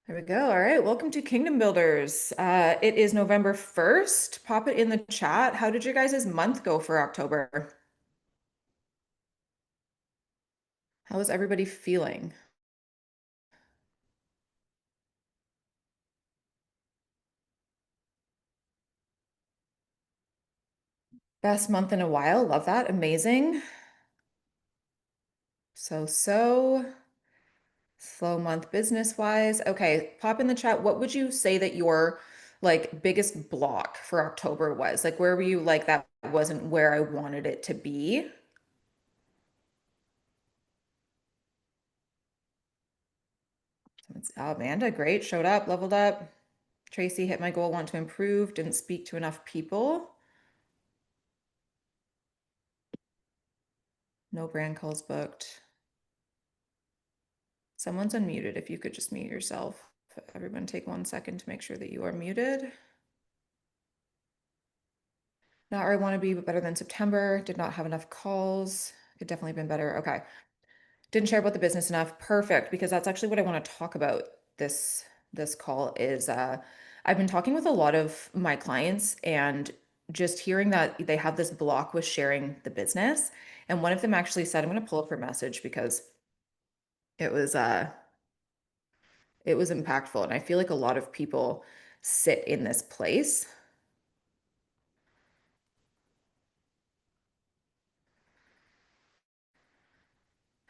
There we go. All right. Welcome to Kingdom Builders. It is November 1st. Pop it in the chat. How did your guys' month go for October? How is everybody feeling? Best month in a while. Love that. Amazing. So slow month business-wise. Okay, pop in the chat. What would you say that your biggest block for October was? Like where were you like that wasn't where I wanted it to be? Amanda, great. Showed up, leveled up. Tracy hit my goal, want to improve, didn't speak to enough people. No brand calls booked. Someone's unmuted. If you could just mute yourself. Everyone take 1 second to make sure that you are muted. Not where I want to be, but better than September. Did not have enough calls. Could definitely have been better. Okay. Didn't share about the business enough. Perfect, because that's actually what I want to talk about this call is I've been talking with a lot of my clients and just hearing that they have this block with sharing the business. And one of them actually said, I'm going to pull up her message because it was impactful. And I feel like a lot of people sit in this place.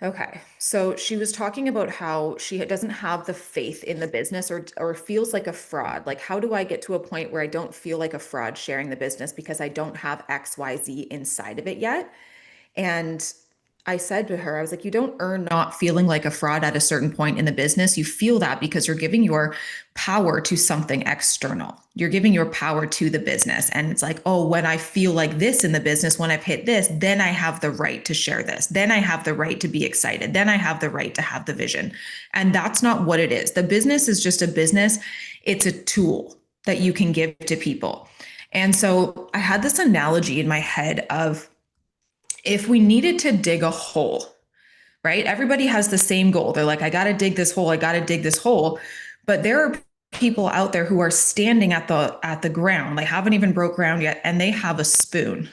Okay. So she was talking about how she doesn't have the faith in the business or feels like a fraud. Like, how do I get to a point where I don't feel like a fraud sharing the business because I don't have XYZ inside of it yet? And I said to her, I was like, you don't earn not feeling like a fraud at a certain point in the business. You feel that because you're giving your power to something external. You're giving your power to the business. And it's like, oh, when I feel like this in the business, when I've hit this, then I have the right to share this. Then I have the right to be excited. Then I have the right to have the vision. And that's not what it is. The business is just a business. It's a tool that you can give to people. And so I had this analogy in my head of, if we needed to dig a hole, right? Everybody has the same goal. They're like, I got to dig this hole. I got to dig this hole. But there are people out there who are standing at the ground. They haven't even broke ground yet. And they have a spoon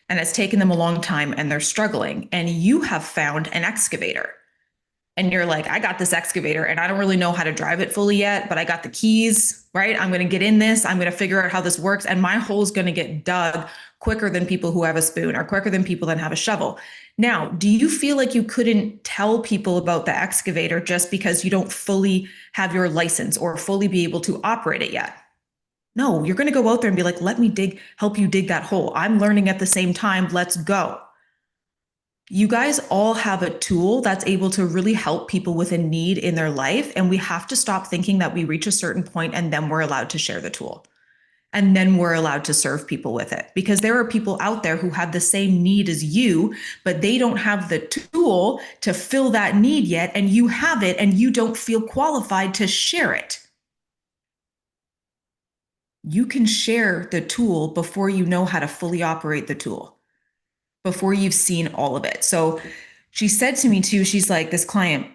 and it's taken them a long time and they're struggling. And you have found an excavator and you're like, I got this excavator and I don't really know how to drive it fully yet, but I got the keys, right? I'm going to get in this. I'm going to figure out how this works. And my hole is going to get dug quicker than people who have a spoon or quicker than people that have a shovel. Now, do you feel like you couldn't tell people about the excavator just because you don't fully have your license or fully be able to operate it yet? No, you're going to go out there and be like, let me help you dig that hole. I'm learning at the same time. Let's go. You guys all have a tool that's able to really help people with a need in their life. And we have to stop thinking that we reach a certain point and then we're allowed to share the tool. And then we're allowed to serve people with it. Because there are people out there who have the same need as you, but they don't have the tool to fill that need yet. And you have it and you don't feel qualified to share it. You can share the tool before you know how to fully operate the tool, before you've seen all of it. So she said to me too, she's like, this client,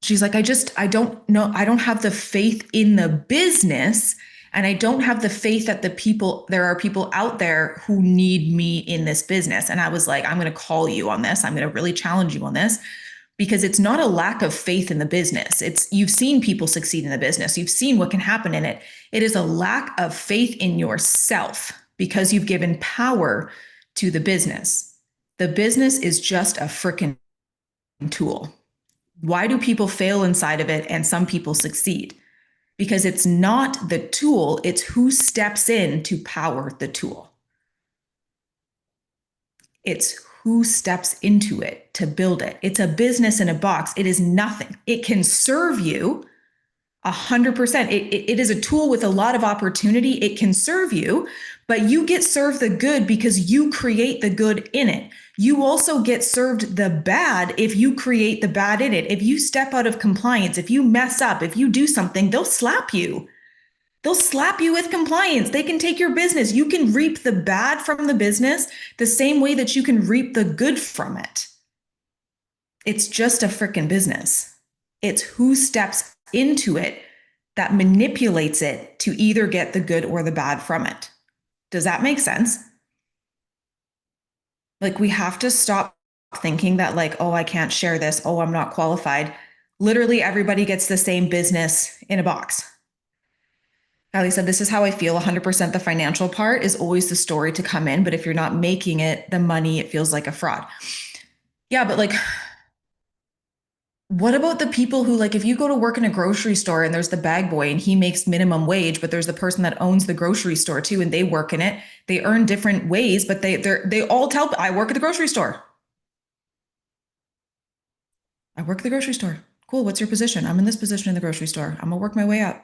she's like, I don't know. I don't have the faith in the business. And I don't have the faith that there are people out there who need me in this business. And I was like, I'm going to call you on this. I'm going to really challenge you on this because it's not a lack of faith in the business. You've seen people succeed in the business. You've seen what can happen in it. It is a lack of faith in yourself because you've given power to the business. The business is just a freaking tool. Why do people fail inside of it and some people succeed? Because it's not the tool, it's who steps in to power the tool. It's who steps into it to build it. It's a business in a box. It is nothing. It can serve you 100%. It is a tool with a lot of opportunity. It can serve you, but you get served the good because you create the good in it. You also get served the bad if you create the bad in it. If you step out of compliance, if you mess up, if you do something, they'll slap you. They'll slap you with compliance. They can take your business. You can reap the bad from the business the same way that you can reap the good from it. It's just a freaking business. It's who steps into it that manipulates it to either get the good or the bad from it. Does that make sense? Like, we have to stop thinking that, like, oh, I can't share this. Oh, I'm not qualified. Literally everybody gets the same business in a box. Ali said, this is how I feel. 100% the financial part is always the story to come in. But if you're not making it the money, it feels like a fraud. Yeah, but like, what about the people who, like, if you go to work in a grocery store and there's the bag boy and he makes minimum wage, but there's the person that owns the grocery store too, and they work in it, they earn different ways, but they all tell, I work at the grocery store. I work at the grocery store. Cool. What's your position? I'm in this position in the grocery store. I'm gonna work my way up.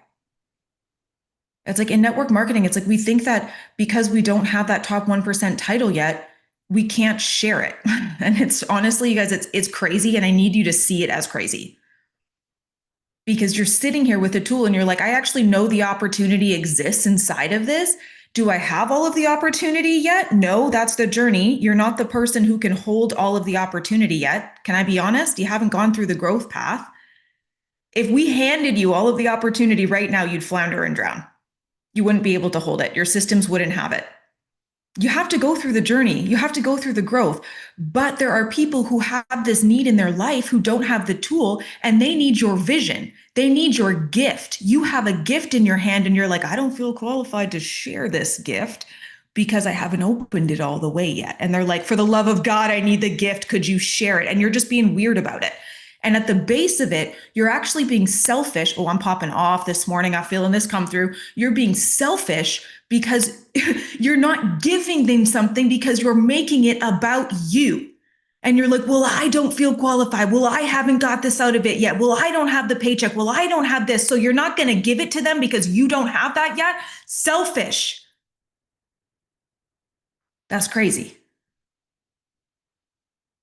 It's like in network marketing, it's like we think that because we don't have that top 1% title yet, we can't share it. And it's honestly, you guys, it's crazy. And I need you to see it as crazy. Because you're sitting here with a tool and you're like, I actually know the opportunity exists inside of this. Do I have all of the opportunity yet? No, that's the journey. You're not the person who can hold all of the opportunity yet. Can I be honest? You haven't gone through the growth path. If we handed you all of the opportunity right now, you'd flounder and drown. You wouldn't be able to hold it. Your systems wouldn't have it. You have to go through the journey. You have to go through the growth. But there are people who have this need in their life who don't have the tool, and they need your vision. They need your gift. You have a gift in your hand and you're like, I don't feel qualified to share this gift because I haven't opened it all the way yet. And they're like, for the love of God, I need the gift. Could you share it? And you're just being weird about it. And at the base of it, you're actually being selfish. Oh, I'm popping off this morning. I'm feeling this come through. You're being selfish because you're not giving them something because you're making it about you. And you're like, well, I don't feel qualified. Well, I haven't got this out of it yet. Well, I don't have the paycheck. Well, I don't have this. So you're not going to give it to them because you don't have that yet. Selfish. That's crazy.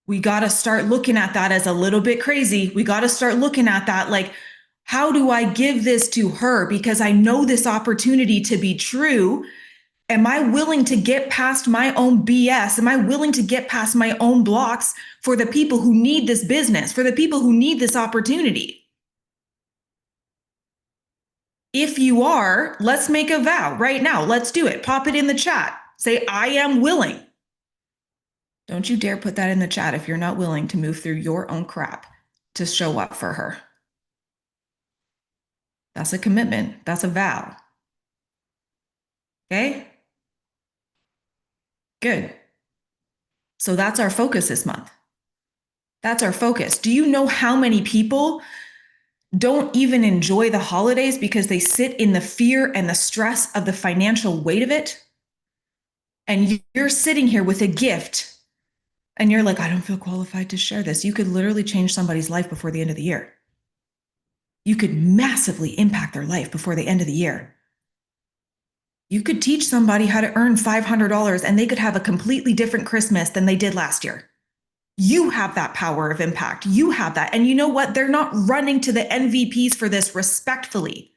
We got to start looking at that as a little bit crazy. We got to start looking at that like, how do I give this to her? Because I know this opportunity to be true. Am I willing to get past my own BS? Am I willing to get past my own blocks for the people who need this business, for the people who need this opportunity? If you are, let's make a vow right now. Let's do it. Pop it in the chat. Say, I am willing. Don't you dare put that in the chat if you're not willing to move through your own crap to show up for her. That's a commitment. That's a vow. Okay? Good. So that's our focus this month. That's our focus. Do you know how many people don't even enjoy the holidays because they sit in the fear and the stress of the financial weight of it? And you're sitting here with a gift and you're like, I don't feel qualified to share this. You could literally change somebody's life before the end of the year. You could massively impact their life before the end of the year. You could teach somebody how to earn $500 and they could have a completely different Christmas than they did last year. You have that power of impact. You have that. And you know what? They're not running to the MVPs for this respectfully.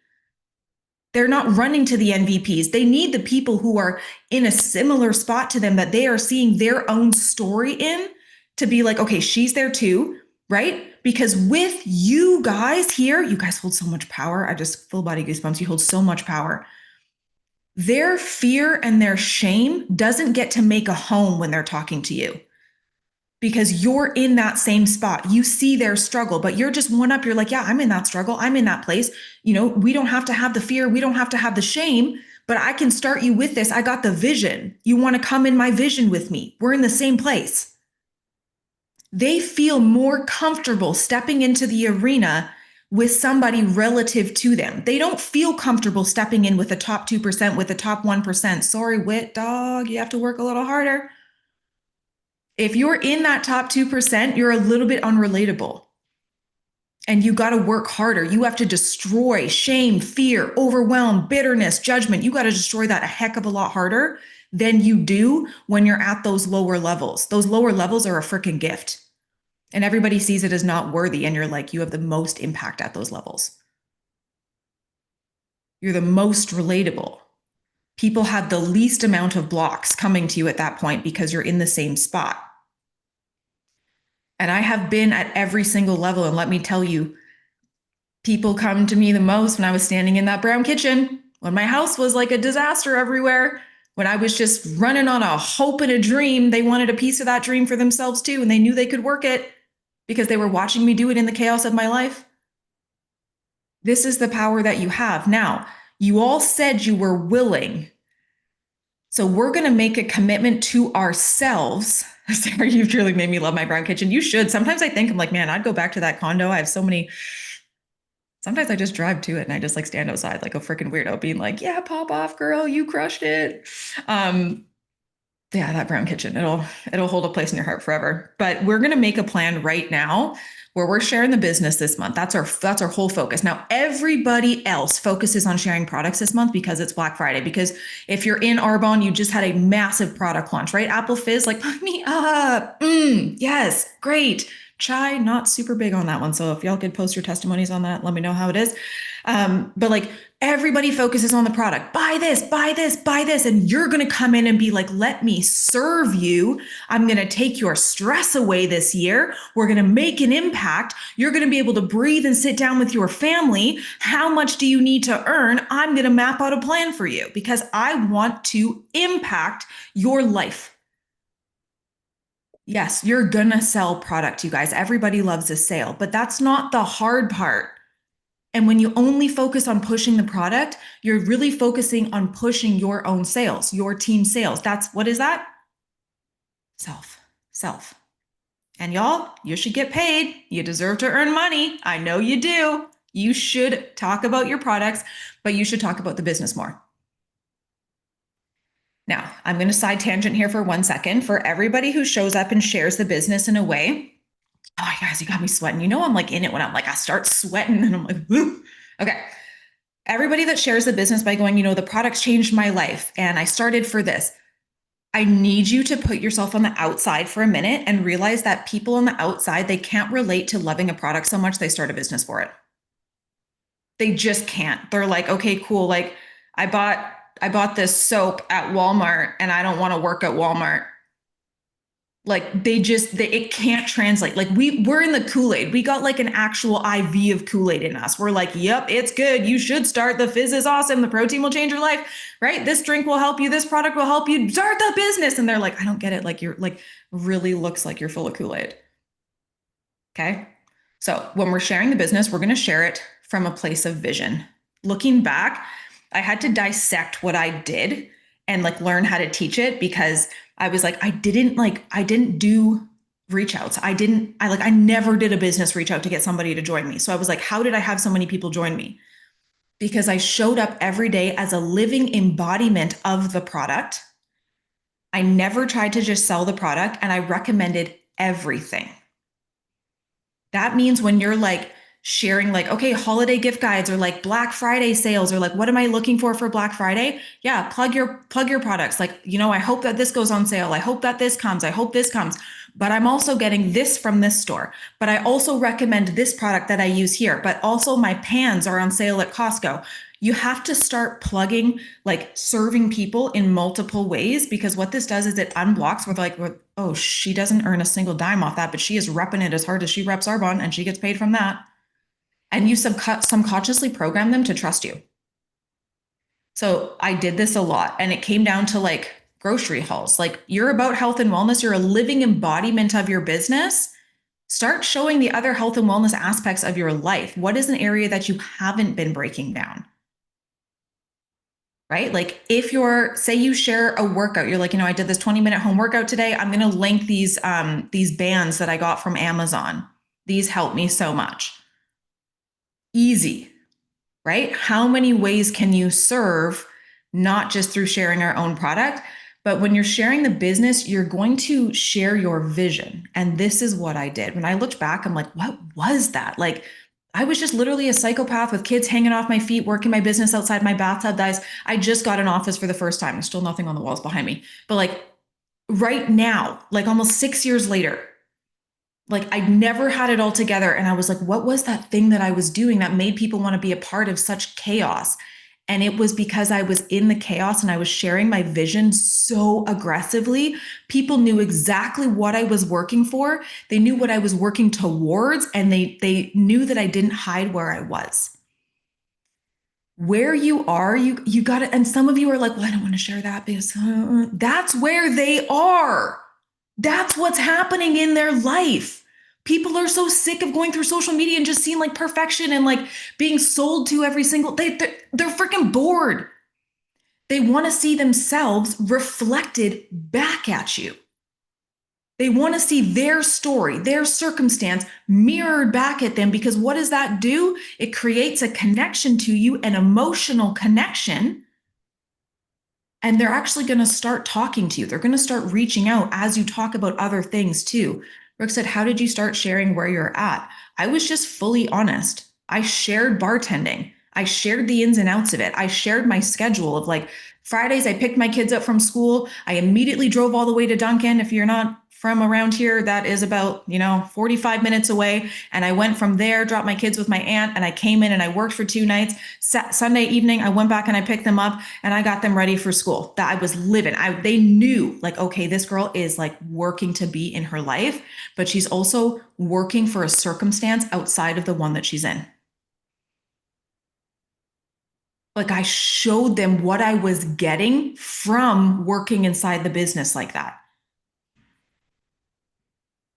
They're not running to the MVPs. They need the people who are in a similar spot to them that they are seeing their own story in to be like, okay, she's there too, right? Because with you guys here, you guys hold so much power. I just full body goosebumps. You hold so much power. Their fear and their shame doesn't get to make a home when they're talking to you because you're in that same spot. You see their struggle, but you're just one up. You're like, yeah, I'm in that struggle. I'm in that place. You know, we don't have to have the fear. We don't have to have the shame, but I can start you with this. I got the vision. You want to come in my vision with me. We're in the same place. They feel more comfortable stepping into the arena with somebody relative to them. They don't feel comfortable stepping in with the top 2%, with the top 1%. Sorry, wit dog, you have to work a little harder. If you're in that top 2%, you're a little bit unrelatable. And you got to work harder. You have to destroy shame, fear, overwhelm, bitterness, judgment. You got to destroy that a heck of a lot harder than you do when you're at those lower levels. Those lower levels are a freaking gift. And everybody sees it as not worthy. And you're like, you have the most impact at those levels. You're the most relatable. People have the least amount of blocks coming to you at that point because you're in the same spot. And I have been at every single level. And let me tell you, People come to me the most when I was standing in that brown kitchen, when my house was like a disaster everywhere, when I was just running on a hope and a dream. They wanted a piece of that dream for themselves too, and they knew they could work it because they were watching me do it in the chaos of my life. This is the power that you have. Now, you all said you were willing. So we're going to make a commitment to ourselves. Sarah, you've really made me love my brown kitchen. You should. Sometimes I think I'm like, man, I'd go back to that condo. I have so many. Sometimes I just drive to it and I just like stand outside like a freaking weirdo being like, yeah, pop off, girl, you crushed it. Yeah, that brown kitchen, it'll hold a place in your heart forever. But we're going to make a plan right now where we're sharing the business this month. That's our whole focus. Now, everybody else focuses on sharing products this month because it's Black Friday. Because if you're in Arbonne, you just had a massive product launch, right? Apple Fizz, like, hook me up. Yes, great. Chai, not super big on that one. So if y'all could post your testimonies on that, let me know how it is. But like everybody focuses on the product. Buy this, buy this, buy this. And you're going to come in and be like, let me serve you. I'm going to take your stress away this year. We're going to make an impact. You're going to be able to breathe and sit down with your family. How much do you need to earn? I'm going to map out a plan for you because I want to impact your life. Yes, you're going to sell product, you guys. Everybody loves a sale, but that's not the hard part. And when you only focus on pushing the product, you're really focusing on pushing your own sales, your team sales. What is that? Self. And y'all, you should get paid. You deserve to earn money. I know you do. You should talk about your products, but you should talk about the business more. Now, I'm going to side tangent here for 1 second. For everybody who shows up and shares the business in a way, oh, guys, you got me sweating. You know, I'm like in it when I'm like, I start sweating and I'm like, woo. Okay. Everybody that shares the business by going, the products changed my life and I started for this. I need you to put yourself on the outside for a minute and realize that people on the outside, they can't relate to loving a product so much they start a business for it. They just can't. They're like, okay, cool. Like I bought this soap at Walmart and I don't want to work at Walmart. Like it can't translate. Like we're in the Kool-Aid. We got like an actual IV of Kool-Aid in us. We're like, yep, it's good. You should start. The fizz is awesome. The protein will change your life, right? This drink will help you. This product will help you start the business. And they're like, I don't get it. Like you're like really looks like you're full of Kool-Aid. Okay. So when we're sharing the business, we're going to share it from a place of vision. Looking back, I had to dissect what I did and like learn how to teach it because I was like, I didn't do reach outs. I never did a business reach out to get somebody to join me. So I was like, how did I have so many people join me? Because I showed up every day as a living embodiment of the product. I never tried to just sell the product and I recommended everything. That means when you're like sharing like, okay, holiday gift guides or like Black Friday sales or like, what am I looking for Black Friday? Yeah, plug your products. Like, I hope that this goes on sale. I hope that this comes. I hope this comes. But I'm also getting this from this store. But I also recommend this product that I use here. But also my pans are on sale at Costco. You have to start plugging, like serving people in multiple ways because what this does is it unblocks with like, oh, she doesn't earn a single dime off that, but she is repping it as hard as she reps Arbonne and she gets paid from that. And you subconsciously program them to trust you. So I did this a lot and it came down to like grocery hauls. Like you're about health and wellness. You're a living embodiment of your business. Start showing the other health and wellness aspects of your life. What is an area that you haven't been breaking down? Right? Like if say you share a workout, you're like, I did this 20-minute home workout today. I'm going to link these bands that I got from Amazon. These help me so much. Easy, right? How many ways can you serve, not just through sharing our own product, but when you're sharing the business, you're going to share your vision. And this is what I did. When I looked back, I'm like, what was that? Like, I was just literally a psychopath with kids hanging off my feet, working my business outside my bathtub, guys. I just got an office for the first time. There's still nothing on the walls behind me. But like right now, like almost 6 years later, like I never had it all together. And I was like, what was that thing that I was doing that made people want to be a part of such chaos? And it was because I was in the chaos and I was sharing my vision so aggressively. People knew exactly what I was working for. They knew what I was working towards, and they knew that I didn't hide where I was. Where you are, you got to, and some of you are like, well, I don't want to share that because that's where they are. That's what's happening in their life. People are so sick of going through social media and just seeing like perfection and like being sold to every single they're freaking bored. They want to see themselves reflected back at you. They want to see their story, their circumstance mirrored back at them, because what does that do? It creates a connection to you, an emotional connection. And they're actually going to start talking to you. They're going to start reaching out as you talk about other things too. Brooke said, how did you start sharing where you're at? I was just fully honest. I shared bartending. I shared the ins and outs of it. I shared my schedule of like Fridays, I picked my kids up from school. I immediately drove all the way to Duncan. If you're not from around here, that is about, 45 minutes away. And I went from there, dropped my kids with my aunt, and I came in and I worked for 2 nights. Sunday evening, I went back and I picked them up and I got them ready for school. That I was living. They knew like, okay, this girl is like working to be in her life, but she's also working for a circumstance outside of the one that she's in. Like I showed them what I was getting from working inside the business like that.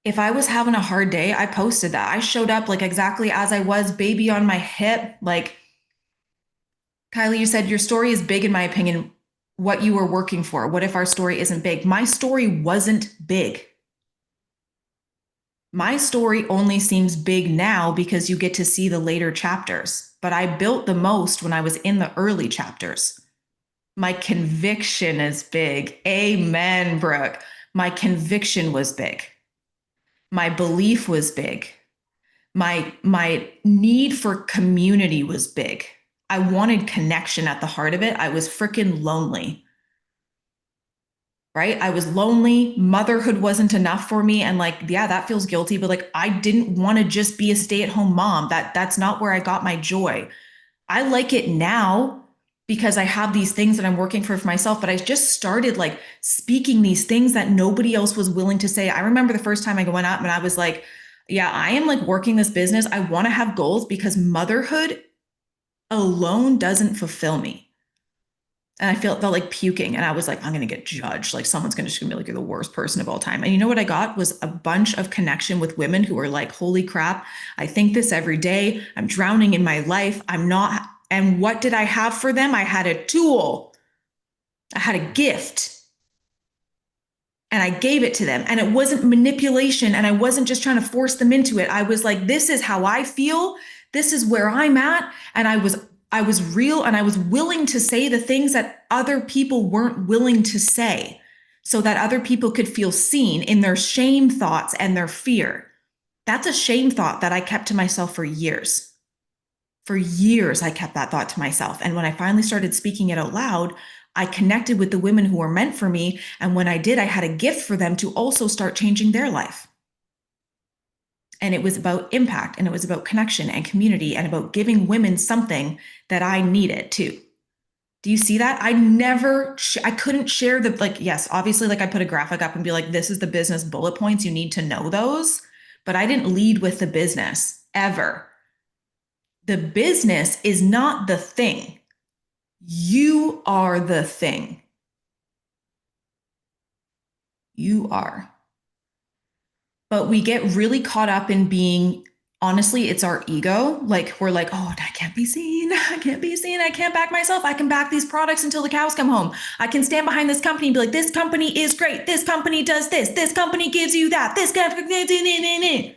If I was having a hard day, I posted that. I showed up like exactly as I was, baby on my hip. Like, Kylie, you said your story is big, in my opinion, what you were working for. What if our story isn't big? My story wasn't big. My story only seems big now because you get to see the later chapters, but I built the most when I was in the early chapters. My conviction is big. Amen, Brooke. My conviction was big. My belief was big. My need for community was big. I wanted connection at the heart of it. I was freaking lonely. Right? I was lonely. Motherhood wasn't enough for me. And like, yeah, that feels guilty, but like I didn't want to just be a stay-at-home mom. That's not where I got my joy. I like it now because I have these things that I'm working for myself, but I just started like speaking these things that nobody else was willing to say. I remember the first time I went up and I was like, yeah, I am like working this business. I want to have goals because motherhood alone doesn't fulfill me. And I felt like puking. And I was like, I'm going to get judged. Like someone's going to just be like, you're the worst person of all time. And you know what I got was a bunch of connection with women who are like, holy crap, I think this every day. I'm drowning in my life. I'm not. And what did I have for them? I had a tool. I had a gift. And I gave it to them. And it wasn't manipulation. And I wasn't just trying to force them into it. I was like, this is how I feel. This is where I'm at. And I was real, and I was willing to say the things that other people weren't willing to say so that other people could feel seen in their shame thoughts and their fear. That's a shame thought that I kept to myself for years. For years, I kept that thought to myself. And when I finally started speaking it out loud, I connected with the women who were meant for me. And when I did, I had a gift for them to also start changing their life. And it was about impact, and it was about connection and community, and about giving women something that I needed too. Do you see that? I couldn't share the, like, yes, obviously, like I put a graphic up and be like, this is the business bullet points. You need to know those. But I didn't lead with the business ever. The business is not the thing. You are the thing. You are. But we get really caught up in being, honestly, it's our ego. Like we're like, oh, I can't be seen. I can't be seen. I can't back myself. I can back these products until the cows come home. I can stand behind this company and be like, this company is great. This company does this. This company gives you that. This company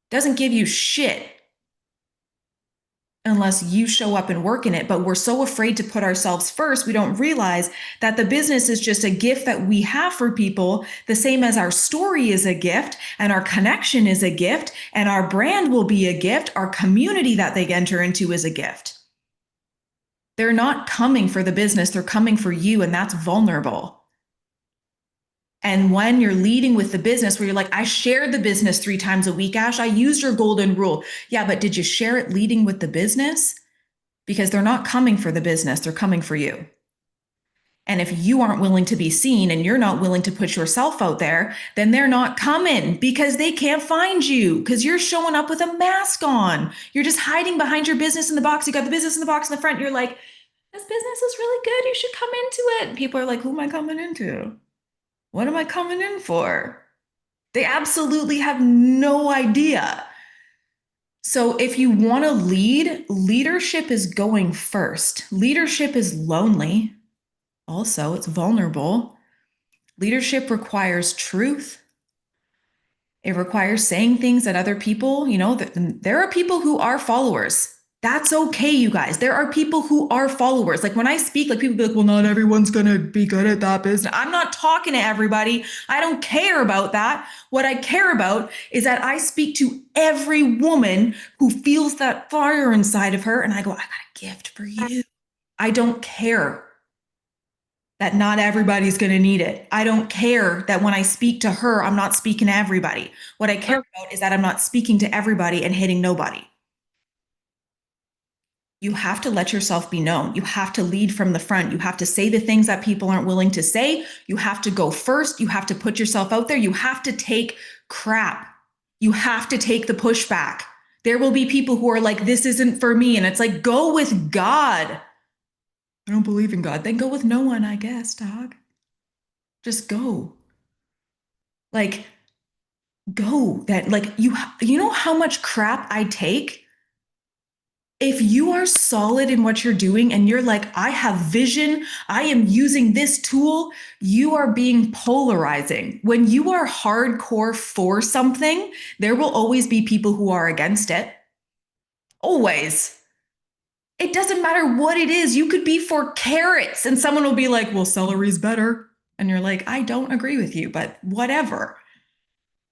doesn't give you shit unless you show up and work in it. But we're so afraid to put ourselves first. We don't realize that the business is just a gift that we have for people, the same as our story is a gift, and our connection is a gift, and our brand will be a gift. Our community that they enter into is a gift. They're not coming for the business. They're coming for you. And that's vulnerable. And when you're leading with the business where you're like, I shared the business 3 times a week, Ash, I used your golden rule. Yeah, but did you share it leading with the business? because they're not coming for the business, they're coming for you. And if you aren't willing to be seen and you're not willing to put yourself out there, then they're not coming because they can't find you because you're showing up with a mask on. You're just hiding behind your business in the box. You got the business in the box in the front. You're like, this business is really good. You should come into it. And people are like, who am I coming into? What am I coming in for? They absolutely have no idea. So if you want to lead, leadership is going first. Leadership is lonely. Also, it's vulnerable. Leadership requires truth. It requires saying things that other people, there are people who are followers. That's okay, you guys. There are people who are followers. Like when I speak, like people be like, well, not everyone's going to be good at that business. I'm not talking to everybody. I don't care about that. What I care about is that I speak to every woman who feels that fire inside of her. And I go, I got a gift for you. I don't care that not everybody's going to need it. I don't care that when I speak to her, I'm not speaking to everybody. What I care about is that I'm not speaking to everybody and hitting nobody. You have to let yourself be known. You have to lead from the front. You have to say the things that people aren't willing to say. You have to go first. You have to put yourself out there. You have to take crap. You have to take the pushback. There will be people who are like, this isn't for me. And it's like, go with God. I don't believe in God. Then go with no one, I guess, dog. Just go. Like, go. That, like, you know how much crap I take? If you are solid in what you're doing and you're like, I have vision, I am using this tool, you are being polarizing. When you are hardcore for something, there will always be people who are against it. Always. It doesn't matter what it is. You could be for carrots and someone will be like, well, celery's better. And you're like, I don't agree with you, but whatever.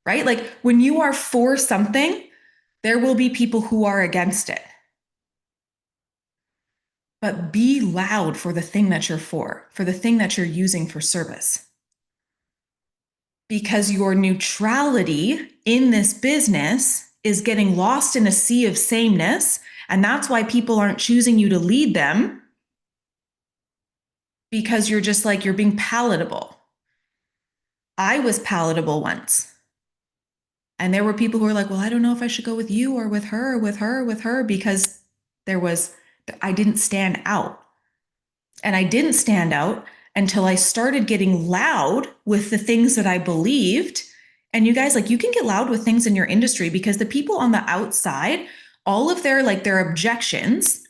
Right? Like when you are for something, there will be people who are against it. But be loud for the thing that you're for the thing that you're using for service. Because your neutrality in this business is getting lost in a sea of sameness. And that's why people aren't choosing you to lead them, because you're just like, you're being palatable. I was palatable once. And there were people who were like, well, I don't know if I should go with you or with her or with her or with her, because I didn't stand out. And I didn't stand out until I started getting loud with the things that I believed. And you guys, like, you can get loud with things in your industry because the people on the outside, all of their objections,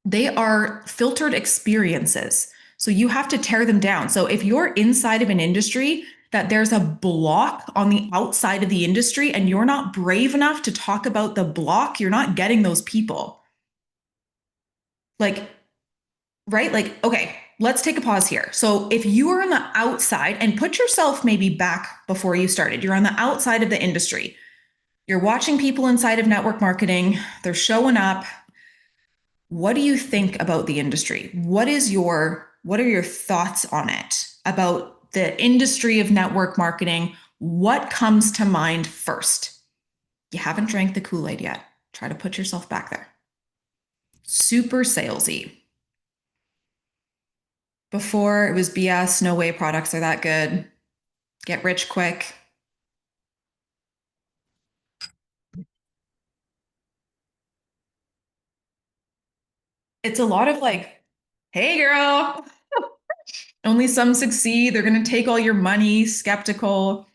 they are filtered experiences. So you have to tear them down. So if you're inside of an industry that there's a block on the outside of the industry and you're not brave enough to talk about the block, you're not getting those people. Like, right? Like, okay, let's take a pause here. So if you are on the outside, and put yourself maybe back before you started, you're on the outside of the industry. You're watching people inside of network marketing. They're showing up. What do you think about the industry? What are your thoughts on it, about the industry of network marketing? What comes to mind first? You haven't drank the Kool-Aid yet. Try to put yourself back there. Super salesy. Before it was BS, no way products are that good. Get rich quick. It's a lot of like, hey girl, only some succeed. They're going to take all your money, skeptical,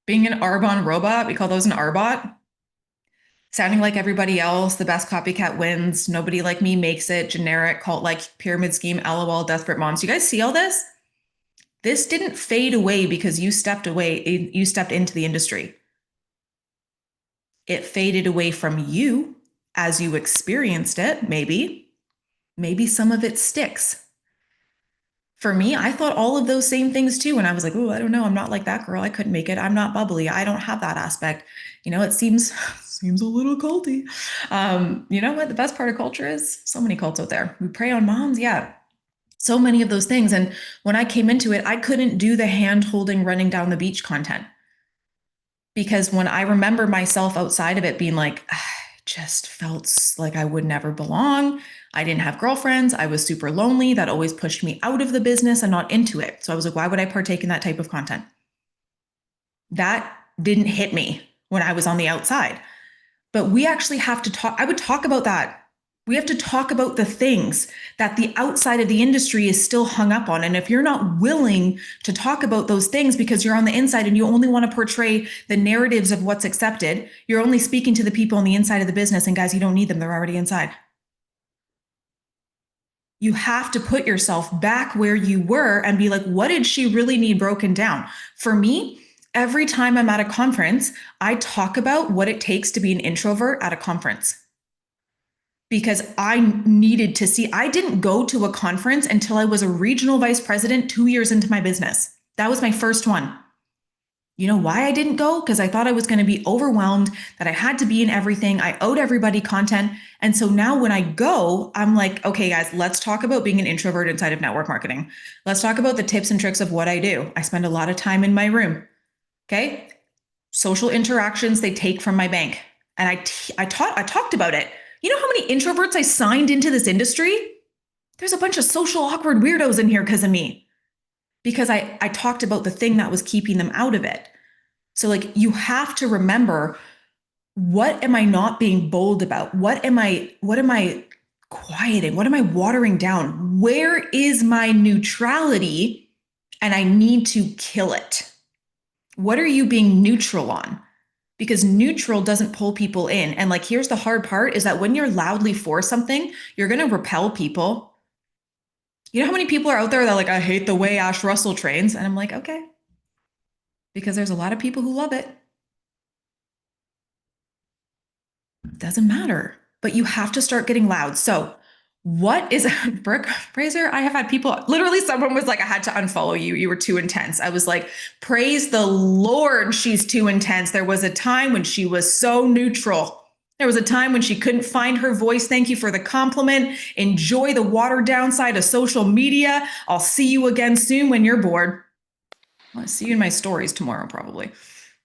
being an Arbonne robot. We call those an Arbot. Sounding like everybody else, the best copycat wins. Nobody like me makes it. Generic cult-like pyramid scheme, LOL, desperate moms. You guys see all this? This didn't fade away because you stepped into the industry. It faded away from you as you experienced it, maybe. Maybe some of it sticks. For me, I thought all of those same things too. And I was like, oh, I don't know. I'm not like that girl. I couldn't make it. I'm not bubbly. I don't have that aspect. It seems a little culty. You know what the best part of culture is? So many cults out there. We prey on moms. Yeah. So many of those things. And when I came into it, I couldn't do the hand holding, running down the beach content. Because when I remember myself outside of it being like, just felt like I would never belong. I didn't have girlfriends. I was super lonely. That always pushed me out of the business and not into it. So I was like, why would I partake in that type of content? That didn't hit me when I was on the outside. But we actually have to talk. I would talk about that. We have to talk about the things that the outside of the industry is still hung up on. And if you're not willing to talk about those things because you're on the inside and you only want to portray the narratives of what's accepted, you're only speaking to the people on the inside of the business. And guys, you don't need them. They're already inside. You have to put yourself back where you were and be like, what did she really need broken down? For me, every time I'm at a conference, I talk about what it takes to be an introvert at a conference. Because I needed to see, I didn't go to a conference until I was a regional vice president 2 years into my business. That was my first one. You know why I didn't go? Because I thought I was going to be overwhelmed, that I had to be in everything. I owed everybody content. And so now when I go, I'm like, okay, guys, let's talk about being an introvert inside of network marketing. Let's talk about the tips and tricks of what I do. I spend a lot of time in my room. Okay. Social interactions, they take from my bank. And I talked about it. You know how many introverts I signed into this industry? There's a bunch of social awkward weirdos in here because of me. Because I talked about the thing that was keeping them out of it. So like, you have to remember, what am I not being bold about? What am I quieting? What am I watering down? Where is my neutrality? And I need to kill it. What are you being neutral on? Because neutral doesn't pull people in. And like, here's the hard part is that when you're loudly for something, you're going to repel people. You know how many people are out there that like, I hate the way Ash Russell trains? And I'm like, okay. Because there's a lot of people who love it. Doesn't matter. But you have to start getting loud. So what is Brooke Fraser? I have had people, literally someone was like, I had to unfollow you. You were too intense. I was like, praise the Lord, she's too intense. There was a time when she was so neutral. There was a time when she couldn't find her voice. Thank you for the compliment. Enjoy the watered down side of social media. I'll see you again soon when you're bored. I'll see you in my stories tomorrow, probably.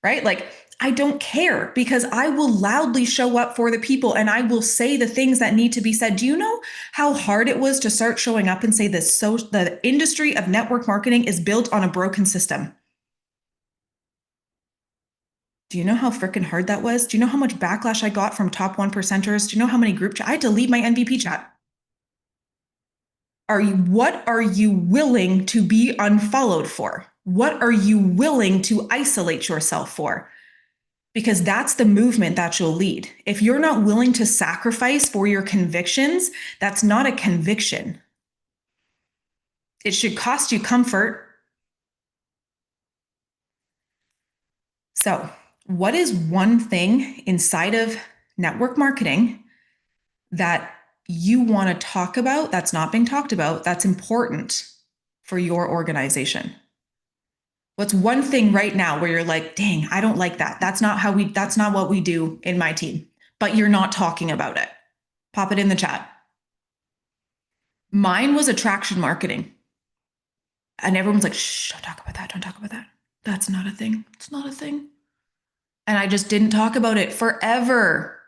Right? Like, I don't care because I will loudly show up for the people and I will say the things that need to be said. Do you know how hard it was to start showing up and say this? So the industry of network marketing is built on a broken system. Do you know how freaking hard that was? Do you know how much backlash I got from top 1%ers? Do you know how many group chat? I had to leave my MVP chat. What are you willing to be unfollowed for? What are you willing to isolate yourself for? Because that's the movement that you'll lead. If you're not willing to sacrifice for your convictions, that's not a conviction. It should cost you comfort. So, what is one thing inside of network marketing that you want to talk about that's not being talked about that's important for your organization? What's one thing right now where you're like, dang, I don't like that. That's not what we do in my team, but you're not talking about it. Pop it in the chat. Mine was attraction marketing. And everyone's like, shh, don't talk about that. Don't talk about that. That's not a thing. It's not a thing. And I just didn't talk about it forever.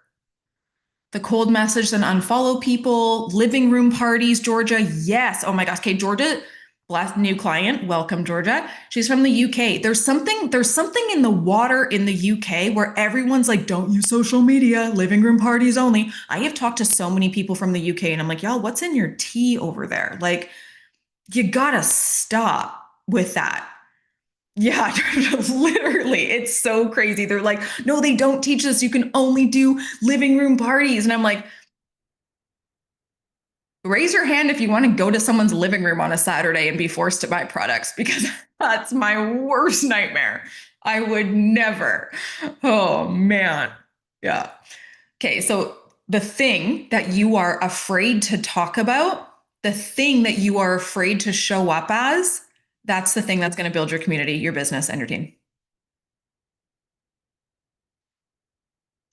The cold message and unfollow people, living room parties, Georgia. Yes. Oh my gosh. Okay, Georgia, blessed new client. Welcome, Georgia. She's from the UK. There's something in the water in the UK where everyone's like, don't use social media, living room parties only. I have talked to so many people from the UK and I'm like, y'all, what's in your tea over there? Like, you gotta stop with that. Yeah, literally, it's so crazy. They're like, no, they don't teach us. You can only do living room parties. And I'm like, raise your hand if you want to go to someone's living room on a Saturday and be forced to buy products, because that's my worst nightmare. I would never. Oh, man. Yeah. Okay, so the thing that you are afraid to talk about, the thing that you are afraid to show up as, that's the thing that's going to build your community, your business, and your team.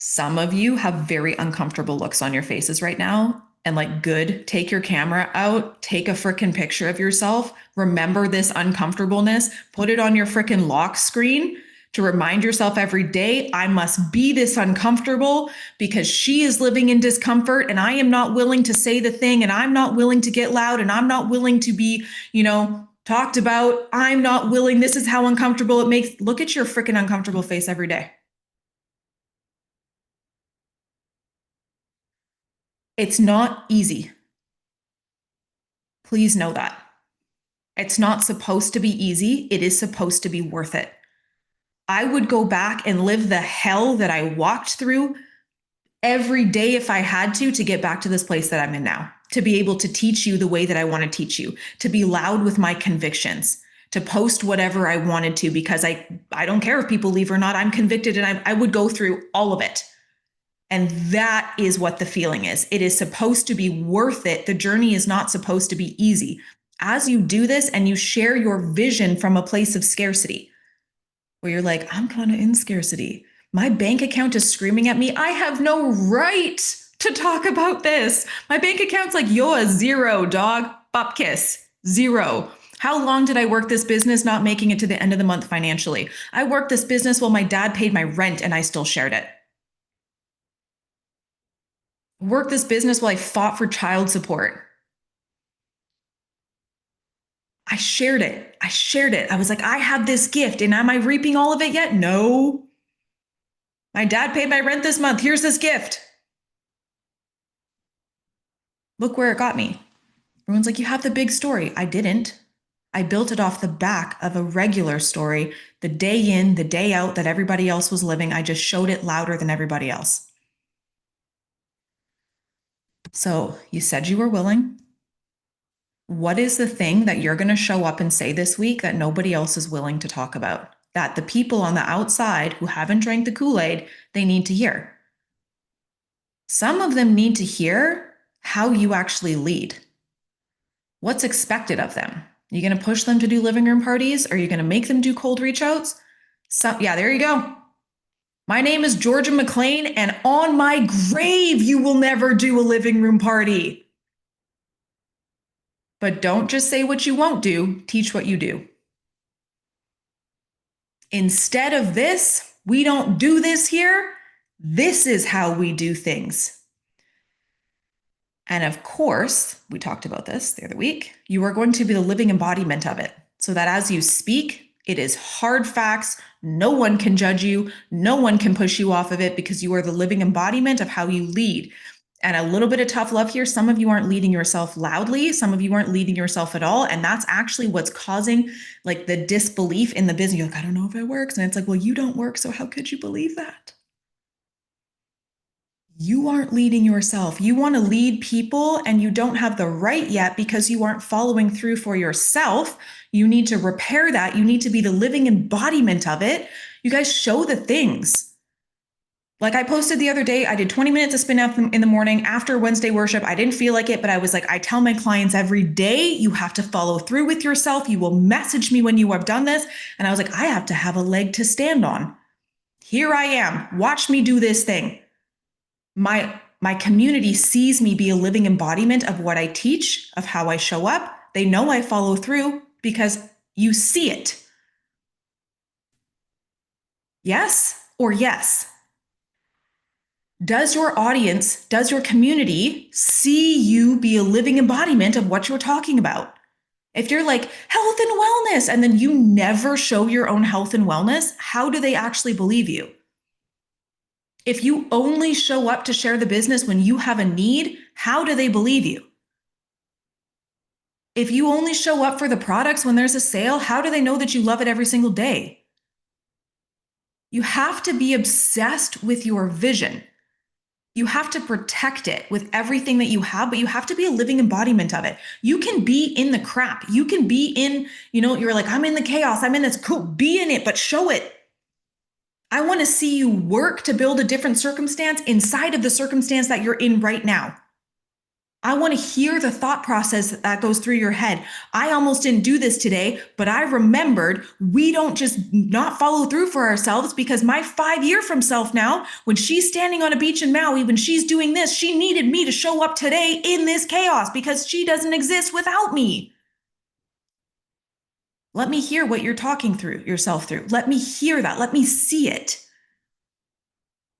Some of you have very uncomfortable looks on your faces right now. And like, good, take your camera out, take a freaking picture of yourself. Remember this uncomfortableness, put it on your freaking lock screen, to remind yourself every day, I must be this uncomfortable because she is living in discomfort and I am not willing to say the thing and I'm not willing to get loud and I'm not willing to be, talked about. I'm not willing. This is how uncomfortable it makes. Look at your freaking uncomfortable face every day. It's not easy. Please know that. It's not supposed to be easy. It is supposed to be worth it. I would go back and live the hell that I walked through every day if I had to get back to this place that I'm in now, to be able to teach you the way that I want to teach you, to be loud with my convictions, to post whatever I wanted to, because I don't care if people leave or not. I'm convicted and I would go through all of it. And that is what the feeling is. It is supposed to be worth it. The journey is not supposed to be easy. As you do this and you share your vision from a place of scarcity, where you're like, I'm kind of in scarcity. My bank account is screaming at me. I have no right to talk about this. My bank account's like, yo, a zero, dog. Bupkiss. Zero. How long did I work this business not making it to the end of the month financially? I worked this business while my dad paid my rent and I still shared it. Worked this business while I fought for child support. I shared it. I was like, I have this gift and am I reaping all of it yet? No. My dad paid my rent this month. Here's this gift. Look where it got me. Everyone's like, you have the big story. I didn't. I built it off the back of a regular story, the day in, the day out that everybody else was living. I just showed it louder than everybody else. So you said you were willing. What is the thing that you're going to show up and say this week that nobody else is willing to talk about? That the people on the outside who haven't drank the Kool-Aid, they need to hear. Some of them need to hear how you actually lead. What's expected of them? Are you going to push them to do living room parties? Are you going to make them do cold reach outs? Yeah, there you go. My name is Georgia McLean, and on my grave, you will never do a living room party. But don't just say what you won't do, teach what you do. Instead of this, we don't do this here. This is how we do things. And of course, we talked about this the other week, you are going to be the living embodiment of it. So that as you speak, it is hard facts. No one can judge you. No one can push you off of it because you are the living embodiment of how you lead. And a little bit of tough love here. Some of you aren't leading yourself loudly. Some of you aren't leading yourself at all. And that's actually what's causing like the disbelief in the business. You're like, I don't know if it works. And it's like, well, you don't work. So how could you believe that? You aren't leading yourself. You want to lead people and you don't have the right yet because you aren't following through for yourself. You need to repair that. You need to be the living embodiment of it. You guys show the things. Like I posted the other day, I did 20 minutes of spin up in the morning after Wednesday worship. I didn't feel like it, but I was like, I tell my clients every day, you have to follow through with yourself. You will message me when you have done this. And I was like, I have to have a leg to stand on. Here I am. Watch me do this thing. My community sees me be a living embodiment of what I teach, of how I show up. They know I follow through because you see it. Yes or yes? Does your audience, does your community see you be a living embodiment of what you're talking about? If you're like health and wellness, and then you never show your own health and wellness, how do they actually believe you? If you only show up to share the business when you have a need, how do they believe you? If you only show up for the products when there's a sale, how do they know that you love it every single day? You have to be obsessed with your vision. You have to protect it with everything that you have, but you have to be a living embodiment of it. You can be in the crap. You can be in, you're like, I'm in the chaos. I'm in this, cool. Be in it, but show it. I want to see you work to build a different circumstance inside of the circumstance that you're in right now. I want to hear the thought process that goes through your head. I almost didn't do this today, but I remembered we don't just not follow through for ourselves because my 5-year from self now, when she's standing on a beach in Maui, when she's doing this, she needed me to show up today in this chaos because she doesn't exist without me. Let me hear what you're talking through yourself through. Let me hear that. Let me see it.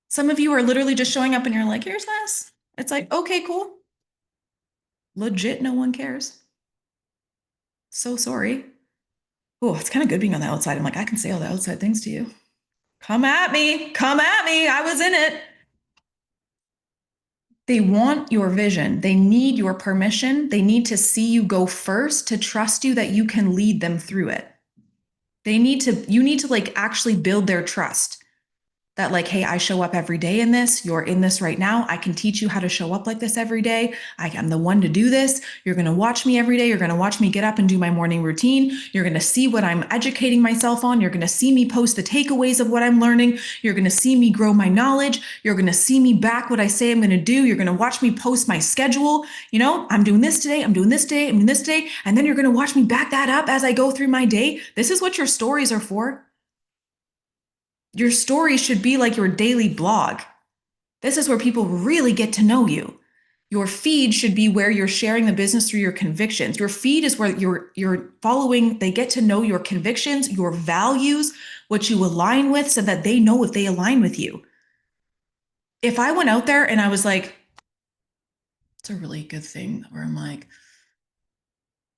Some of you are literally just showing up and you're like, here's this. It's like, okay, cool. Legit, no one cares. So sorry. Oh, it's kind of good being on the outside. I'm like, I can say all the outside things to you. Come at me. Come at me. I was in it. They want your vision. They need your permission. They need to see you go first to trust you that you can lead them through it. You need to like actually build their trust. That like, hey, I show up every day in this. You're in this right now. I can teach you how to show up like this every day. I am the one to do this. You're going to watch me every day. You're going to watch me get up and do my morning routine. You're going to see what I'm educating myself on. You're going to see me post the takeaways of what I'm learning. You're going to see me grow my knowledge. You're going to see me back what I say I'm going to do. You're going to watch me post my schedule. You know, I'm doing this today. I'm doing this today. I'm doing this today. And then you're going to watch me back that up as I go through my day. This is what your stories are for. Your story should be like your daily blog. This is where people really get to know you. Your feed should be where you're sharing the business through your convictions. Your feed is where you're following, they get to know your convictions, your values, what you align with so that they know if they align with you. If I went out there and I was like, it's a really good thing where I'm like,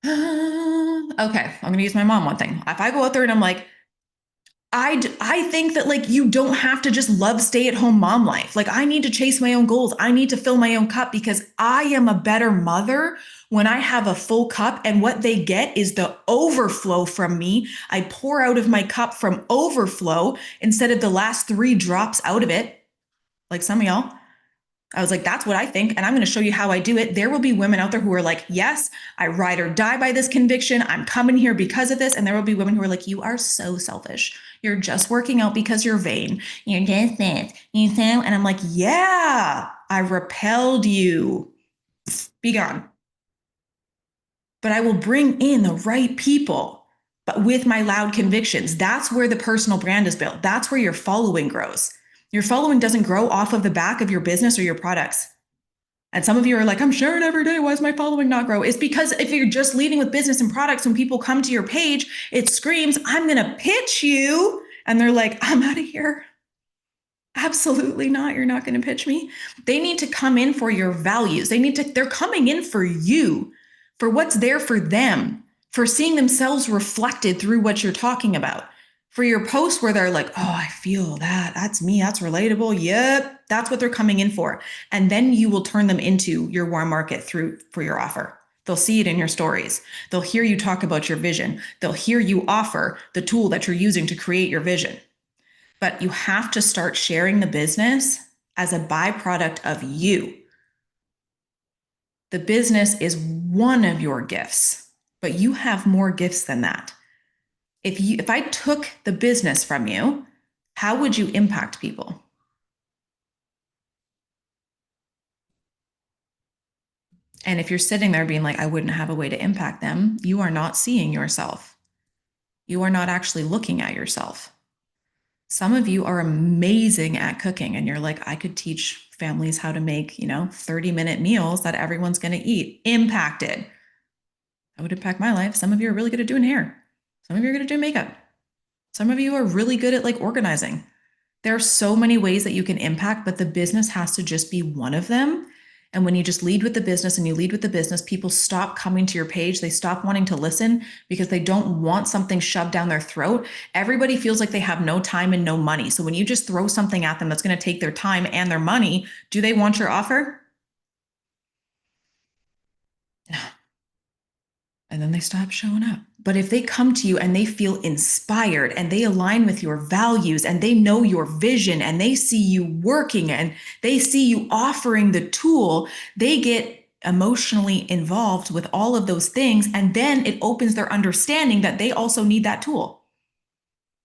okay, I'm going to use my mom one thing. If I go out there and I'm like, I think that like you don't have to just love stay-at-home mom life. Like I need to chase my own goals. I need to fill my own cup because I am a better mother when I have a full cup and what they get is the overflow from me. I pour out of my cup from overflow instead of the last 3 drops out of it. Like some of y'all. I was like, that's what I think. And I'm going to show you how I do it. There will be women out there who are like, yes, I ride or die by this conviction. I'm coming here because of this. And there will be women who are like, you are so selfish. You're just working out because you're vain. You're just this. You know? And I'm like, yeah, I repelled you. Be gone. But I will bring in the right people, but with my loud convictions. That's where the personal brand is built. That's where your following grows. Your following doesn't grow off of the back of your business or your products. And some of you are like, I'm sharing every day. Why is my following not grow? It's because if you're just leading with business and products, when people come to your page, it screams, I'm going to pitch you. And they're like, I'm out of here. Absolutely not. You're not going to pitch me. They need to come in for your values. They're coming in for you, for what's there for them, for seeing themselves reflected through what you're talking about. For your posts where they're like, oh, I feel that. That's me. That's relatable. Yep. That's what they're coming in for. And then you will turn them into your warm market for your offer. They'll see it in your stories. They'll hear you talk about your vision. They'll hear you offer the tool that you're using to create your vision. But you have to start sharing the business as a byproduct of you. The business is one of your gifts, but you have more gifts than that. If I took the business from you, how would you impact people? And if you're sitting there being like, I wouldn't have a way to impact them, you are not seeing yourself. You are not actually looking at yourself. Some of you are amazing at cooking and you're like, I could teach families how to make, 30-minute meals that everyone's going to eat. Impacted. That would impact my life. Some of you are really good at doing hair. Some of you are good at doing makeup. Some of you are really good at like organizing. There are so many ways that you can impact, but the business has to just be one of them. And when you just lead with the business and you lead with the business, people stop coming to your page. They stop wanting to listen because they don't want something shoved down their throat. Everybody feels like they have no time and no money. So when you just throw something at them that's going to take their time and their money, do they want your offer? No. And then they stop showing up. But if they come to you and they feel inspired and they align with your values and they know your vision and they see you working and they see you offering the tool, they get emotionally involved with all of those things. And then it opens their understanding that they also need that tool.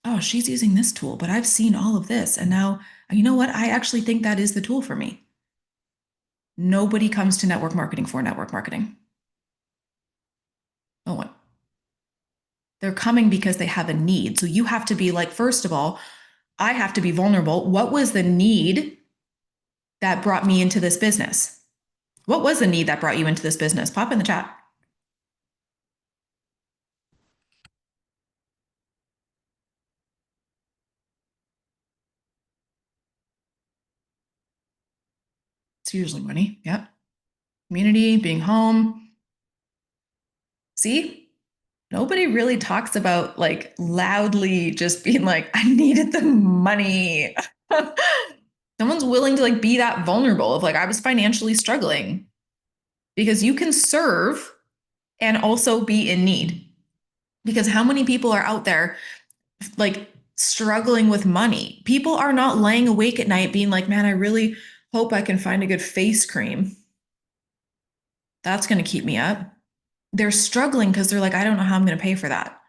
Oh, she's using this tool, but I've seen all of this. And now, you know what? I actually think that is the tool for me. Nobody comes to network marketing for network marketing. No one. They're coming because they have a need. So you have to be like, first of all, I have to be vulnerable. What was the need that brought me into this business? What was the need that brought you into this business? Pop in the chat. usually money. Yep. Community, being home. See? Nobody really talks about like loudly just being like, I needed the money. Someone's willing to like be that vulnerable of like, I was financially struggling, because you can serve and also be in need. Because how many people are out there like struggling with money? People are not laying awake at night being like, man, I really hope I can find a good face cream. That's going to keep me up. They're struggling because they're like, I don't know how I'm going to pay for that.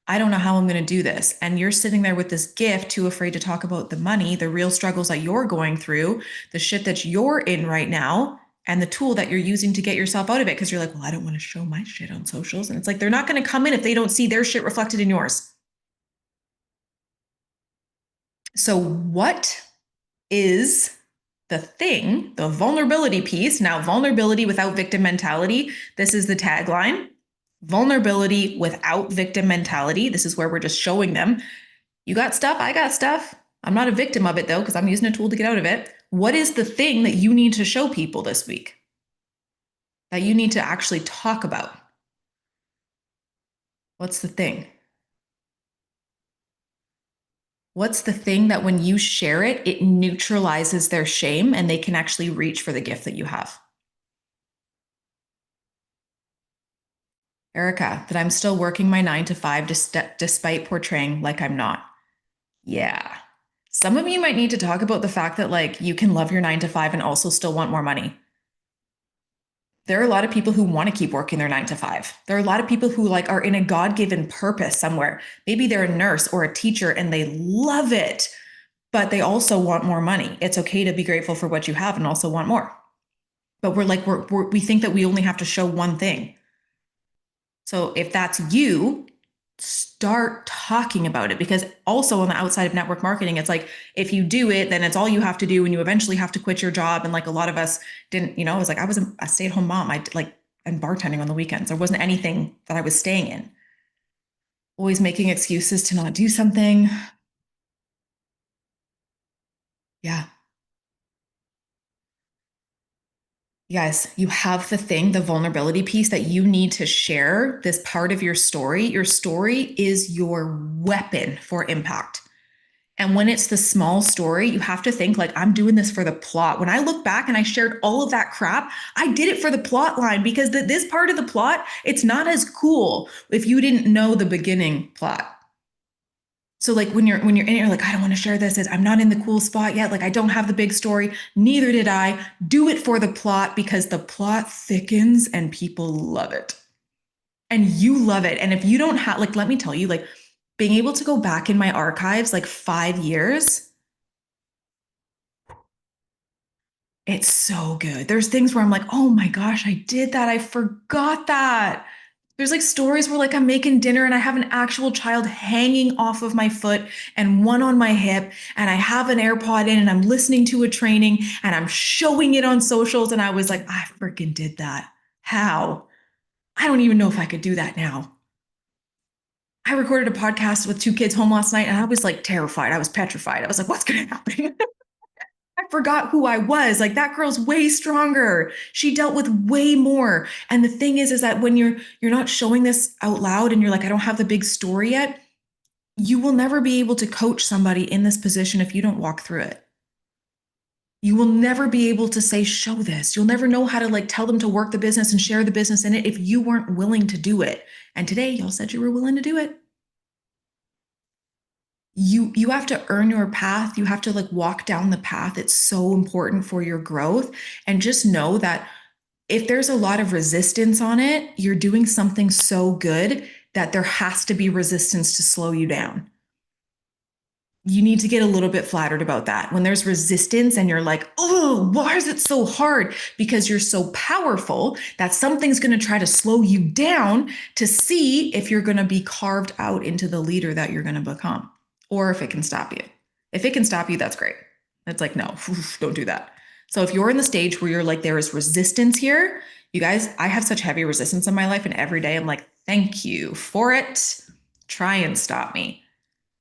I don't know how I'm going to do this. And you're sitting there with this gift, too afraid to talk about the money, the real struggles that you're going through, the shit that you're in right now, and the tool that you're using to get yourself out of it. Because you're like, well, I don't want to show my shit on socials. And it's like, they're not going to come in if they don't see their shit reflected in yours. So what is the thing, the vulnerability piece? Now, vulnerability without victim mentality. This is the tagline. Vulnerability without victim mentality. This is where we're just showing them, you got stuff, I got stuff. I'm not a victim of it though, because I'm using a tool to get out of it. What is the thing that you need to show people this week? That you need to actually talk about? What's the thing? What's the thing that when you share it, it neutralizes their shame and they can actually reach for the gift that you have? Erica, that I'm still working my 9 to 5 despite portraying like I'm not. Yeah. Some of you might need to talk about the fact that like you can love your 9 to 5 and also still want more money. There are a lot of people who want to keep working their 9 to 5. There are a lot of people who like are in a God-given purpose somewhere. Maybe they're a nurse or a teacher and they love it, but they also want more money. It's okay to be grateful for what you have and also want more. But we think that we only have to show one thing. So if that's you, start talking about it, because also on the outside of network marketing, it's like, if you do it, then it's all you have to do and you eventually have to quit your job. And like a lot of us didn't, it was like, I was a stay-at-home mom. And bartending on the weekends. There wasn't anything that I was staying in. Always making excuses to not do something. Yeah. You guys, you have the thing, the vulnerability piece that you need to share this part of your story. Your story is your weapon for impact. And when it's the small story, you have to think like, I'm doing this for the plot. When I look back and I shared all of that crap, I did it for the plot line, because this part of the plot, it's not as cool if you didn't know the beginning plot. So like when you're in it, you're like, I don't want to share this. I'm not in the cool spot yet. Like I don't have the big story. Neither did I. Do it for the plot, because the plot thickens and people love it. And you love it. And if you don't have, like, let me tell you, like being able to go back in my archives, like 5 years, it's so good. There's things where I'm like, oh my gosh, I did that. I forgot that. There's like stories where like I'm making dinner and I have an actual child hanging off of my foot and one on my hip, and I have an AirPod in and I'm listening to a training and I'm showing it on socials. And I was like, I freaking did that. How? I don't even know if I could do that now. I recorded a podcast with 2 kids home last night and I was like terrified. I was petrified. I was like, what's going to happen? I forgot who I was. Like that girl's way stronger. She dealt with way more. And the thing is that when you're not showing this out loud and you're like, I don't have the big story yet, you will never be able to coach somebody in this position if you don't walk through it. You will never be able to say, show this. You'll never know how to like tell them to work the business and share the business in it if you weren't willing to do it. And today y'all said you were willing to do it. You have to earn your path. You have to like walk down the path. It's so important for your growth. And just know that if there's a lot of resistance on it, you're doing something so good that there has to be resistance to slow you down. You need to get a little bit flattered about that. When there's resistance and you're like, oh, why is it so hard? Because you're so powerful that something's going to try to slow you down to see if you're going to be carved out into the leader that you're going to become, or if it can stop you. If it can stop you, that's great. It's like, no, don't do that. So if you're in the stage where you're like, there is resistance here, you guys, I have such heavy resistance in my life, and every day I'm like, thank you for it. Try and stop me.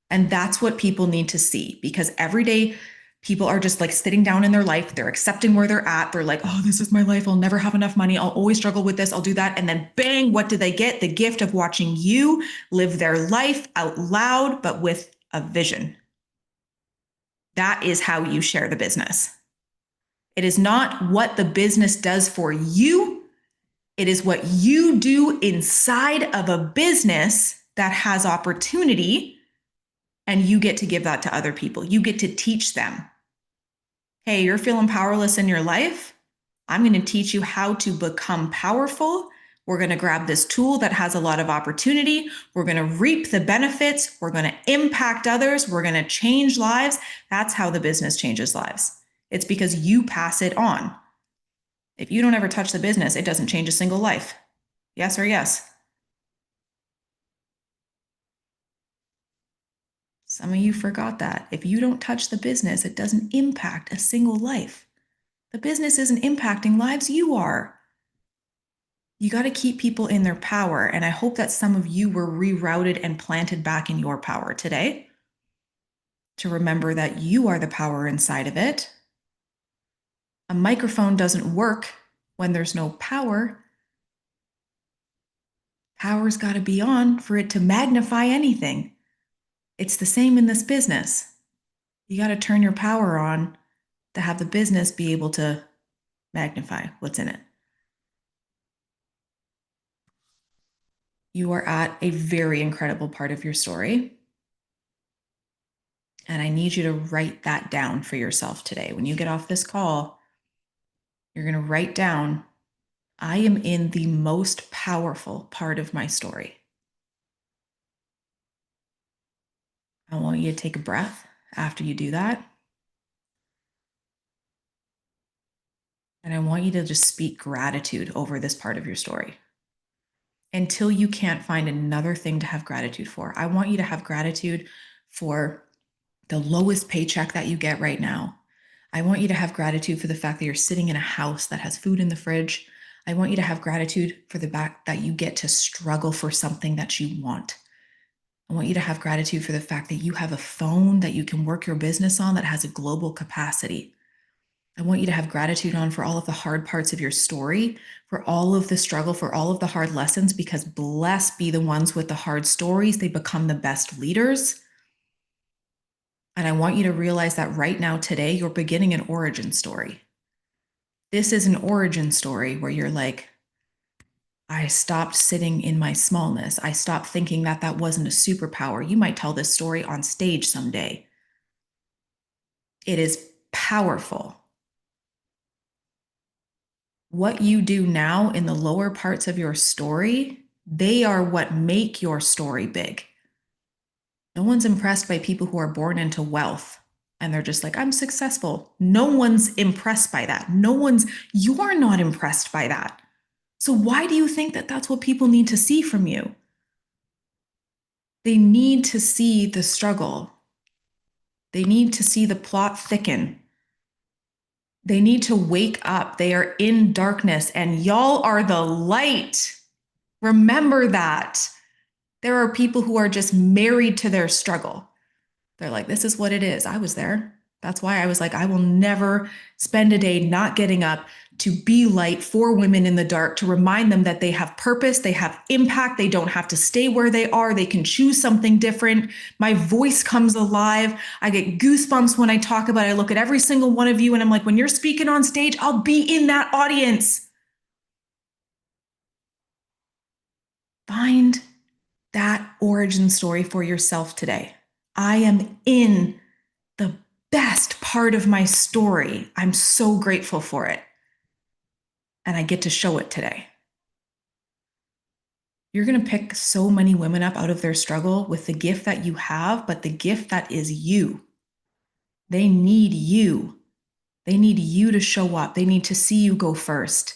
And that's what people need to see, because every day People are just like sitting down in their life. They're accepting where they're at. They're like, oh, this is my life. I'll never have enough money. I'll always struggle with this. I'll do that. And then bang, what do they get? The gift of watching you live their life out loud, but with a vision. That is how you share the business. It is not what the business does for you. It is what you do inside of a business that has opportunity, and you get to give that to other people. You get to teach them. Hey, you're feeling powerless in your life? I'm going to teach you how to become powerful. We're going to grab this tool that has a lot of opportunity. We're going to reap the benefits. We're going to impact others. We're going to change lives. That's how the business changes lives. It's because you pass it on. If you don't ever touch the business, it doesn't change a single life. Yes or yes? Some of you forgot that. If you don't touch the business, it doesn't impact a single life. The business isn't impacting lives, you are. You got to keep people in their power. And I hope that some of you were rerouted and planted back in your power today to remember that you are the power inside of it. A microphone doesn't work when there's no power. Power's got to be on for it to magnify anything. It's the same in this business. You got to turn your power on to have the business be able to magnify what's in it. You are at a very incredible part of your story. And I need you to write that down for yourself today. When you get off this call, you're going to write down, I am in the most powerful part of my story. I want you to take a breath after you do that. And I want you to just speak gratitude over this part of your story until you can't find another thing to have gratitude for. I want you to have gratitude for the lowest paycheck that you get right now. I want you to have gratitude for the fact that you're sitting in a house that has food in the fridge. I want you to have gratitude for the fact that you get to struggle for something that you want. I want you to have gratitude for the fact that you have a phone that you can work your business on that has a global capacity. I want you to have gratitude for all of the hard parts of your story, for all of the struggle, for all of the hard lessons, because blessed be the ones with the hard stories. They become the best leaders. And I want you to realize that right now, today, you're beginning an origin story. This is an origin story where you're like, I stopped sitting in my smallness. I stopped thinking that that wasn't a superpower. You might tell this story on stage someday. It is powerful. What you do now in the lower parts of your story, they are what make your story big. No one's impressed by people who are born into wealth and they're just like, I'm successful. No one's impressed by that. You're not impressed by that. So why do you think that that's what people need to see from you? They need to see the struggle. They need to see the plot thicken. They need to wake up. They are in darkness and y'all are the light. Remember that. There are people who are just married to their struggle. They're like, this is what it is. I was there. That's why I was like, I will never spend a day not getting up to be light for women in the dark, to remind them that they have purpose, they have impact, they don't have to stay where they are, they can choose something different. My voice comes alive. I get goosebumps when I talk about it. I look at every single one of you and I'm like, when you're speaking on stage, I'll be in that audience. Find that origin story for yourself today. I am in the best part of my story. I'm so grateful for it. And I get to show it today. You're going to pick so many women up out of their struggle with the gift that you have, but the gift that is you. They need you. They need you to show up. They need to see you go first.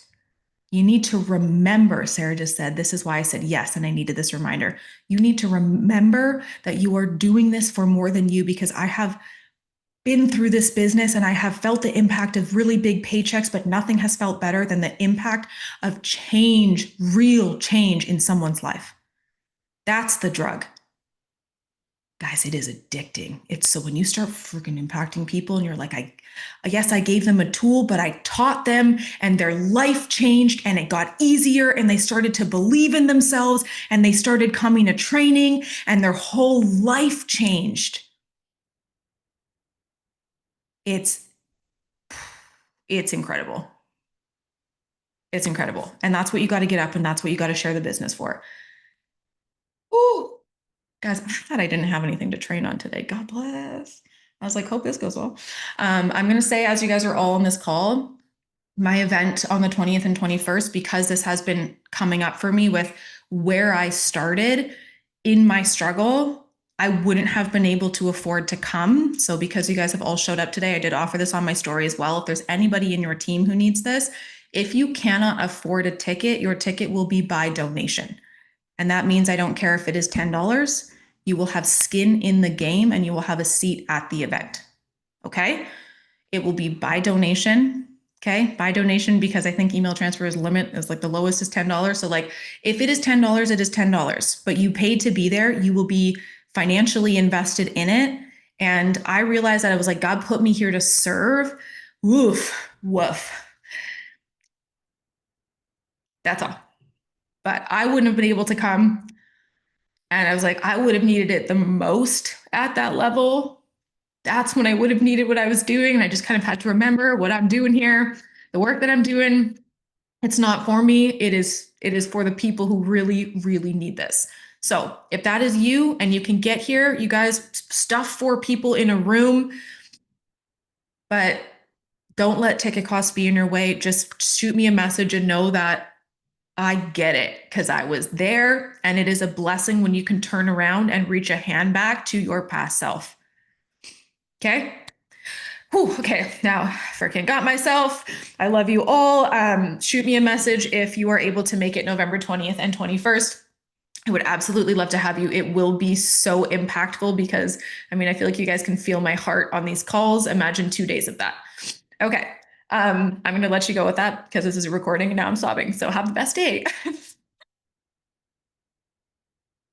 You need to remember, Sarah just said, this is why I said yes, and I needed this reminder. You need to remember that you are doing this for more than you, because I have been through this business and I have felt the impact of really big paychecks, but nothing has felt better than the impact of change, real change in someone's life. That's the drug. Guys, it is addicting. It's so when you start freaking impacting people and you're like, yes, I gave them a tool, but I taught them and their life changed and it got easier and they started to believe in themselves and they started coming to training and their whole life changed. It's incredible. It's incredible. And that's what you got to get up and that's what you got to share the business for. Ooh, guys, I thought I didn't have anything to train on today. God bless. I was like, hope this goes well. I'm going to say, as you guys are all on this call, my event on the 20th and 21st, because this has been coming up for me with where I started in my struggle, I wouldn't have been able to afford to come. So because you guys have all showed up today, I did offer this on my story as well. If there's anybody in your team who needs this, if you cannot afford a ticket, your ticket will be by donation. And that means I don't care if it is $10, you will have skin in the game and you will have a seat at the event. Okay? It will be by donation. Okay, by donation, because I think email transfer is limit is like the lowest is $10. So like if it is $10, it is $10, but you paid to be there, you will be financially invested in it. And I realized that I was like, God put me here to serve. Woof, woof. That's all. But I wouldn't have been able to come. And I was like, I would have needed it the most at that level. That's when I would have needed what I was doing. And I just kind of had to remember what I'm doing here, the work that I'm doing. It's not for me. It is for the people who really, really need this. So if that is you and you can get here, you guys, stuff 4 people in a room, but don't let ticket costs be in your way. Just shoot me a message and know that I get it because I was there, and it is a blessing when you can turn around and reach a hand back to your past self. Okay? Whew, okay, now freaking got myself. I love you all. Shoot me a message if you are able to make it November 20th and 21st. I would absolutely love to have you. It will be so impactful because, I mean, I feel like you guys can feel my heart on these calls. Imagine 2 days of that. Okay. I'm going to let you go with that because this is a recording and now I'm sobbing. So have the best day.